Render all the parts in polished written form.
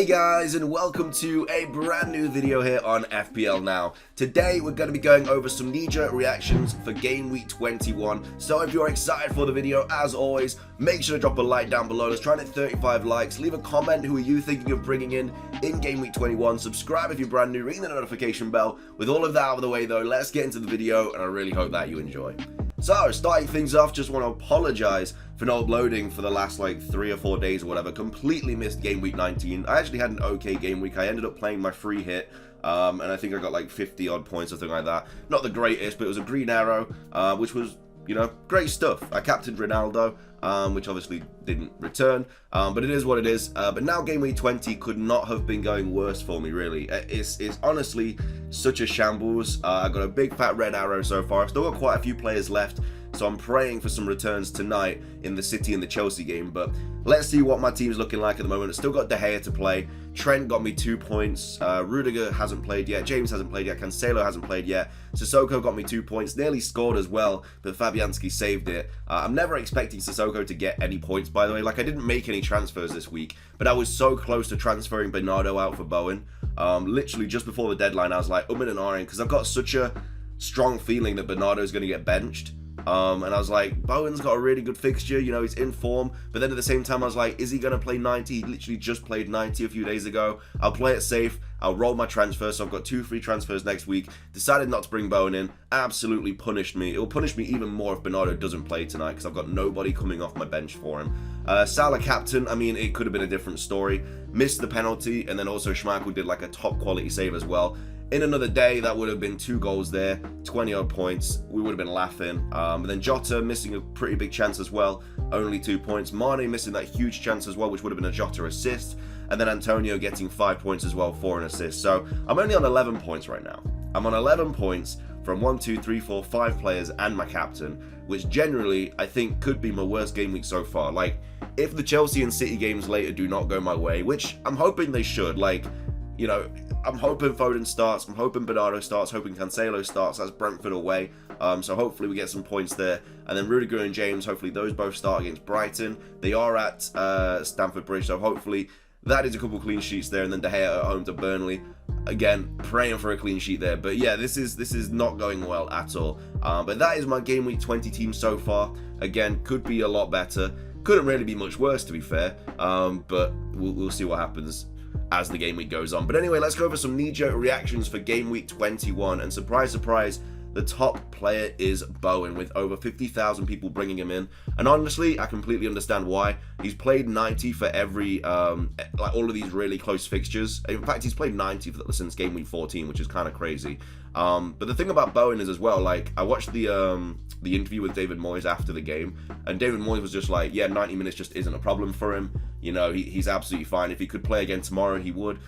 Hey guys, and welcome to a brand new video here on FPL Now. Today we're going to be going over some knee-jerk reactions for Game Week 21. So if you're excited for the video, as always, make sure to drop a like down below. Let's try and hit 35 likes. Leave a comment, who are you thinking of bringing in Game Week 21. Subscribe if you're brand new, ring the notification bell. With all of that out of the way though, let's get into the video, and I really hope that you enjoy. So, starting things off, just want to apologize for not uploading for the last like 3 or 4 days or whatever. Completely missed Game Week 19. I actually had an okay game week. I ended up playing my free hit, and I think I got like 50 odd points or something like that. Not the greatest, but it was a green arrow, which was, you know, great stuff. I captained Ronaldo, which obviously didn't return, but it is what it is. But now Game Week 20 could not have been going worse for me, really. It's honestly such a shambles. I got a big fat red arrow so far. I've still got quite a few players left, so I'm praying for some returns tonight in the City and the Chelsea game. But let's see what my team's looking like at the moment. I've still got De Gea to play. Trent got me 2 points. Rudiger hasn't played yet. James hasn't played yet. Cancelo hasn't played yet. Sissoko got me 2 points. Nearly scored as well, but Fabianski saved it. I'm never expecting Sissoko to get any points, by the way. Like, I didn't make any transfers this week, but I was so close to transferring Bernardo out for Bowen. Literally just before the deadline, I was like, and ahhing, because I've got such a strong feeling that Bernardo's going to get benched. And I was like, Bowen's got a really good fixture, you know, he's in form. But then at the same time, I was like, is he going to play 90? He literally just played 90 a few days ago. I'll play it safe. I'll roll my transfer. So I've got 2 free transfers next week. Decided not to bring Bowen in. Absolutely punished me. It will punish me even more if Bernardo doesn't play tonight, because I've got nobody coming off my bench for him. Salah captain, I mean, it could have been a different story. Missed the penalty, and then also Schmeichel did like a top quality save as well. In another day, that would have been 2 goals there, 20 odd points. We would have been laughing. But then Jota missing a pretty big chance as well, only 2 points. Mane missing that huge chance as well, which would have been a Jota assist. And then Antonio getting 5 points as well for an assist. So I'm only on 11 points right now. I'm on 11 points from 1, 2, 3, 4, 5 players and my captain, which generally I think could be my worst game week so far. Like, if the Chelsea and City games later do not go my way, which I'm hoping they should, like, you know, I'm hoping Foden starts, I'm hoping Bernardo starts, hoping Cancelo starts. That's Brentford away, so hopefully we get some points there. And then Rudiger and James, hopefully those both start against Brighton. They are at Stamford Bridge, so hopefully that is a couple clean sheets there. And then De Gea at home to Burnley. Again, praying for a clean sheet there. But yeah, this is not going well at all. But that is my Game Week 20 team so far. Again, could be a lot better. Couldn't really be much worse, to be fair. But we'll see what happens as the game week goes on. But anyway, let's go over some knee-jerk reactions for Game Week 21. And surprise, surprise, the top player is Bowen, with over 50,000 people bringing him in. And honestly, I completely understand why. He's played 90 for every, like all of these really close fixtures. In fact, he's played 90 since Game Week 14, which is kind of crazy. But the thing about Bowen is as well, like, I watched the interview with David Moyes after the game, and David Moyes was just like, yeah, 90 minutes just isn't a problem for him. You know, he's absolutely fine. If he could play again tomorrow, he would.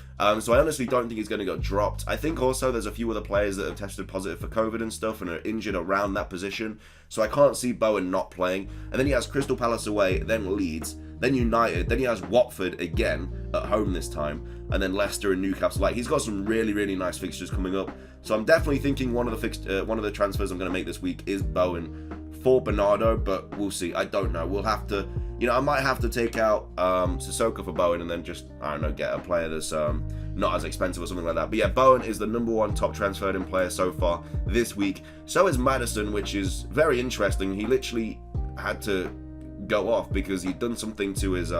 So I honestly don't think he's going to get dropped. I think also there's a few other players that have tested positive for COVID and stuff and are injured around that position. So I can't see Bowen not playing. And then he has Crystal Palace away, then Leeds, then United, then he has Watford again at home this time, and then Leicester and Newcastle. Like, he's got some really, really nice fixtures coming up. So I'm definitely thinking one of the transfers I'm going to make this week is Bowen for Bernardo, but we'll see. I don't know. We'll have to, you know, I might have to take out Sissoko for Bowen and then just, I don't know, get a player that's not as expensive or something like that. But yeah, Bowen is the #1 top transferred in player so far this week. So is Maddison, which is very interesting. He literally had to go off because he'd done something to his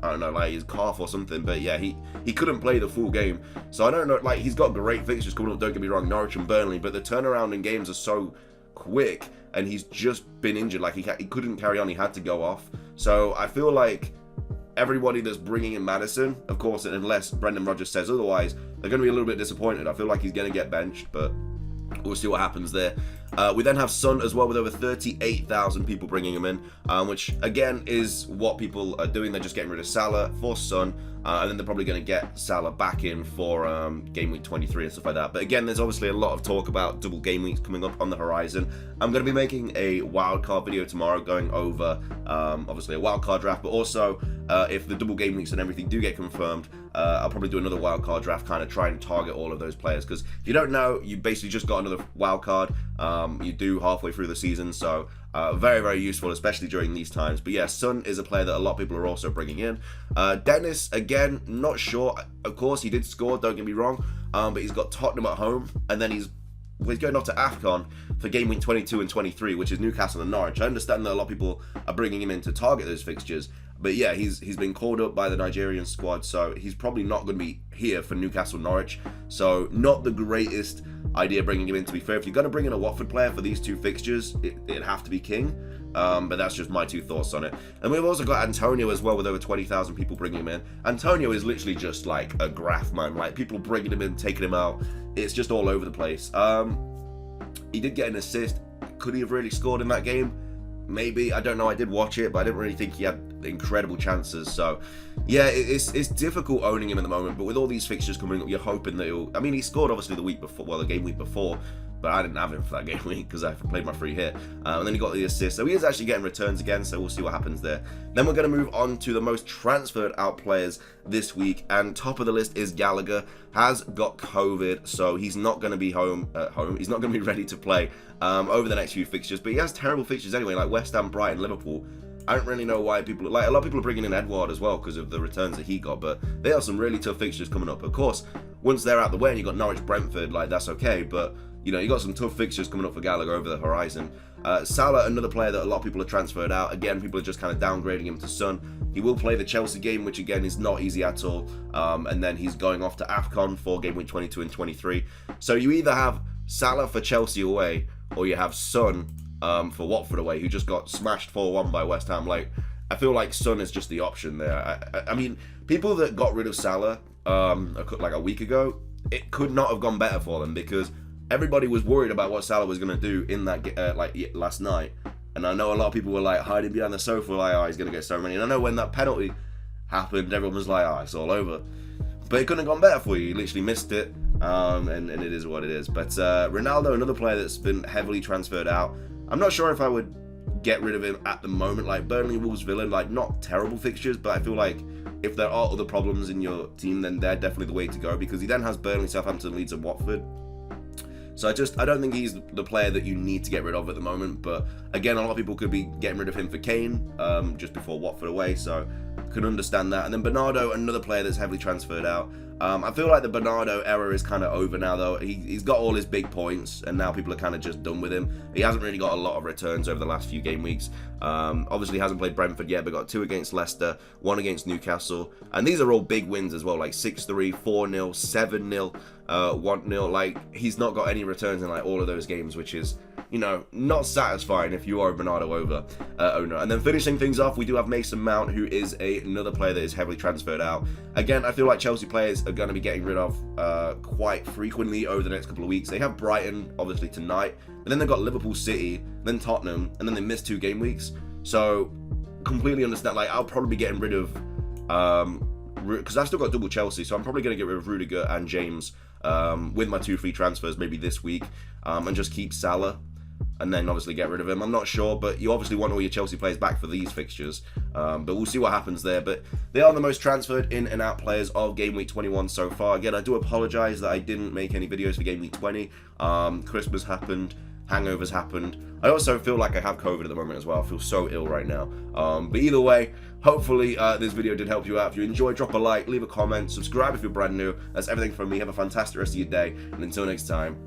I don't know, like his calf or something. But yeah, he couldn't play the full game. So I don't know, like, he's got great fixtures coming up, don't get me wrong, Norwich and Burnley, but the turnaround in games are so quick, and he's just been injured. Like, he couldn't carry on, he had to go off. So I feel like everybody that's bringing in Maddison, of course, unless Brendan Rodgers says otherwise, they're going to be a little bit disappointed. I feel like he's going to get benched, but we'll see what happens there. We then have Son as well, with over 38,000 people bringing him in, which again is what people are doing. They're just getting rid of Salah for Son, and then they're probably going to get Salah back in for Game Week 23 and stuff like that. But again, there's obviously a lot of talk about double game weeks coming up on the horizon. I'm going to be making a wildcard video tomorrow, going over obviously a wildcard draft, but also if the double game weeks and everything do get confirmed, I'll probably do another wildcard draft, kind of try and target all of those players, because if you don't know, you basically just got another wildcard. You do halfway through the season, so very, very useful, especially during these times. But yeah, Son is a player that a lot of people are also bringing in. Dennis, again, not sure. Of course, he did score, don't get me wrong, but he's got Tottenham at home, and then he's going off to AFCON for game week 22 and 23, which is Newcastle and Norwich. I understand that a lot of people are bringing him in to target those fixtures, but yeah, he's been called up by the Nigerian squad, so he's probably not going to be here for Newcastle Norwich. So not the greatest idea bringing him in, to be fair. If you're going to bring in a Watford player for these two fixtures, it'd have to be King. But that's just my two thoughts on it. And we've also got Antonio as well, with over 20,000 people bringing him in. Antonio is literally just like a graph, man. Like, people bringing him in, taking him out. It's just all over the place. He did get an assist. Could he have really scored in that game? Maybe. I don't know. I did watch it, but I didn't really think he had incredible chances. So yeah, it's difficult owning him at the moment, but with all these fixtures coming up, you're hoping that he'll... I mean, he scored obviously the week before, well, the game week before, but I didn't have him for that game week because I played my free hit. And then he got the assist, so he is actually getting returns again, so we'll see what happens there. Then we're going to move on to the most transferred out players this week, and top of the list is Gallagher. Has got COVID, so he's not going to be he's not going to be ready to play over the next few fixtures, but he has terrible fixtures anyway, like West Ham, Brighton, Liverpool. I don't really know why people... Like, a lot of people are bringing in Edouard as well because of the returns that he got, but there are some really tough fixtures coming up. Of course, once they're out the way and you got Norwich, Brentford, like, that's okay, but you know, you got some tough fixtures coming up for Gallagher over the horizon. Salah, another player that a lot of people have transferred out. Again, people are just kind of downgrading him to Son. He will play the Chelsea game, which again is not easy at all. And then he's going off to AFCON for game week 22 and 23. So you either have Salah for Chelsea away, or you have Son for Watford away, who just got smashed 4-1 by West Ham. Like, I feel like Son is just the option there. I mean, people that got rid of Salah like a week ago, it could not have gone better for them, because everybody was worried about what Salah was going to do in that last night. And I know a lot of people were like hiding behind the sofa, like, oh, he's going to get so many. And I know when that penalty happened, everyone was like, oh, it's all over. But it couldn't have gone better for you. You literally missed it, and it is what it is. But Ronaldo, another player that's been heavily transferred out. I'm not sure if I would get rid of him at the moment. Like, Burnley, Wolves, Villa, like, not terrible fixtures, but I feel like if there are other problems in your team, then they're definitely the way to go, because he then has Burnley, Southampton, Leeds, and Watford. So I don't think he's the player that you need to get rid of at the moment. But again, a lot of people could be getting rid of him for Kane just before Watford away, so I can understand that. And then Bernardo, another player that's heavily transferred out. I feel like the Bernardo era is kind of over now, though. He's got all his big points, and now people are kind of just done with him. He hasn't really got a lot of returns over the last few game weeks. Obviously, he hasn't played Brentford yet, but got 2 against Leicester, 1 against Newcastle. And these are all big wins as well, like 6-3, 4-0, 7-0, 1-0. Like, he's not got any returns in like all of those games, which is, you know, not satisfying if you are a Bernardo owner. And then finishing things off, we do have Mason Mount, who is another player that is heavily transferred out. Again, I feel like Chelsea players are going to be getting rid of quite frequently over the next couple of weeks. They have Brighton, obviously, tonight, and then they've got Liverpool, City, then Tottenham, and then they miss 2 game weeks. So, completely understand. Like, I'll probably be getting rid of... because I've still got double Chelsea, so I'm probably going to get rid of Rudiger and James with my 2 free transfers maybe this week, and just keep Salah, and then obviously get rid of him. I'm not sure, but you obviously want all your Chelsea players back for these fixtures, but we'll see what happens there. But they are the most transferred in and out players of Game Week 21 so far. Again, I do apologise that I didn't make any videos for Game Week 20. Christmas happened, hangovers happened. I also feel like I have COVID at the moment as well. I feel so ill right now. But either way, hopefully this video did help you out. If you enjoyed, drop a like, leave a comment, subscribe if you're brand new. That's everything from me. Have a fantastic rest of your day, and until next time,